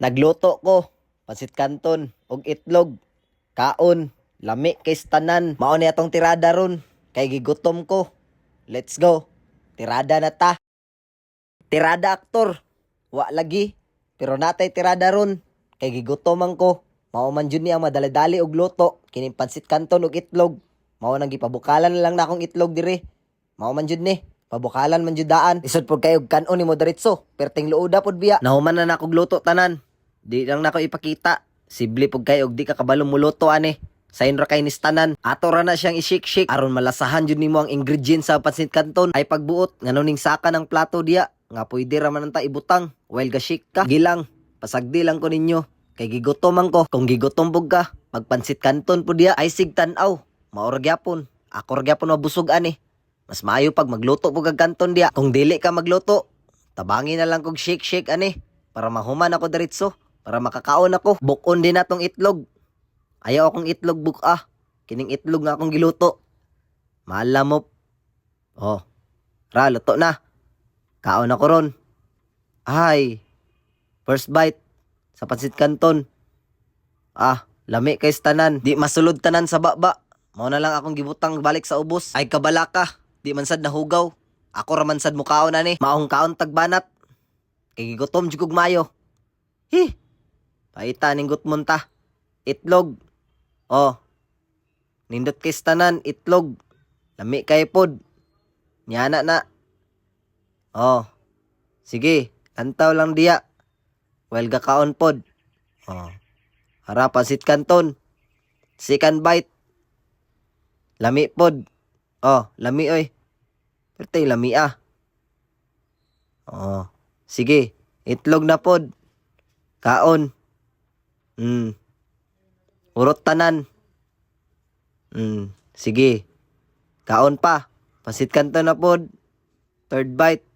Nagluto ko, pasit kanton, og itlog, kaon, lami kay tanan. Mao ni atong tirada ron, kay gigutom ko. Let's go. Tirada na ta. Tirada aktor. Wa lagi. Pero natay tirada ron, kay gigutom man ko. Mao man jud ni ang madali-dali og luto, kining pansit kanton og itlog. Mao nang gipabukalan na lang na akong itlog diri. Mao man jud ni. Pabukalan man jud daan. Isod pod kayo kanon ni mo diretso. Perting luoda pod biya. Nahuman na nako luto tanan. Di lang nako ipakita. Sible pod kayo og di ka kabalong muluto ani. Sayon ra kay ni tanan. Ato ra na siyang ishik-shik aron malasahan jud nimo ang ingredients sa pansit kanton. Ay pagbuot ngano ning saka ng plato diya nga pwede ra man ta ibutang. While gashik ka. Gilang. Pasagdi lang ko ninyo. Kay gigutom man ko. Kung gigutom pug ka, magpansit kanton po diya ay sigtanaw. Maura gyapon. Ako ra gyapon mabusog ani. Mas maayo pag magluto po kag kanton diya. Kung dili ka magluto, tabangin na lang kog shake ani. Para mahuman ako diretso. Para makakaon ako. Bukon din natong itlog. Ayaw akong itlog buka. Kining itlog nga akong giluto. Malamop. Oh. Ra, luto na. Kaon ako ron. Ay. First bite. Sa pansit kanton. Lami kay tanan. Di masulod tanan sa baba. Mao na lang akong gibutang balik sa ubos. Ay kabalaka. Di man sad nahugaw. Ako ra man sad mukaon ani. Maong kaon tagbanat. Kay gigutom jud kog mayo. Paita ning gutmon ta. Itlog. Oh. Nindot kay tanan itlog. Lami kay pod. Nyana na. Oh. Sige, antaw lang diya. Well gakaon pod. Oh. Hara pansit kanton. Second bite. Lami pod. Oh, lami oy. Pertay lami Oh. Sige, itlog na pod. Kaon. Urot tanan. Sige. Kaon pa. Pansit kanton na pod. Third bite.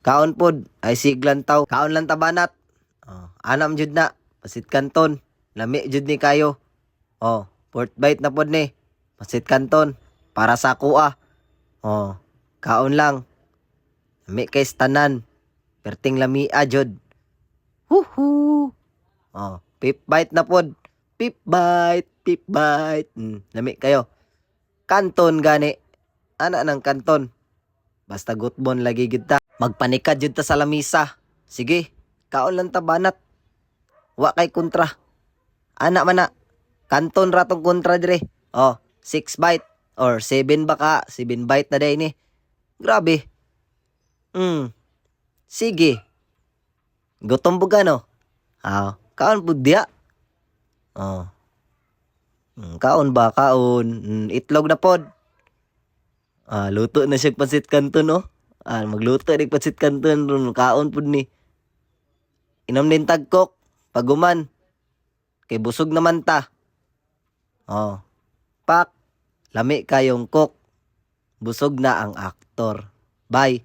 Kaon pod. Ay siglan taw. Kaon lang tabanat. Anam jud na. Pansit kanton. Lami jud ni kayo. Oh, fourth bite na pod ni. Pansit kanton. Para sa kuha. Oh, kaon lang. Lami kay tanan. Perting lami jud. Huhu. Oh, fifth bite na pod. Fifth bite. Fifth bite. Lami kayo. Kanton gani. Ana ng kanton. Basta gutbon lagi gid ta. Magpanikad jud ta sa lamisa. Sige, kaon lang ta banat. Wa kay kontra. Ana man na. Kanton ratong kontra dire. Oh, 6 bite or 7 baka, 7 bite na day ni. Grabe. Sige. Gutom buga no. Kaon pud diya. Oh. Kaon ba kaon? Itlog na pod. Luto na siya pansit kanton no. Magluto ning pansit kanton ron kaon pud ni. Inom din tagkok paguman. Kay busog naman ta. Oh. Pak. Lami kayong cook. Busog na ang aktor. Bye.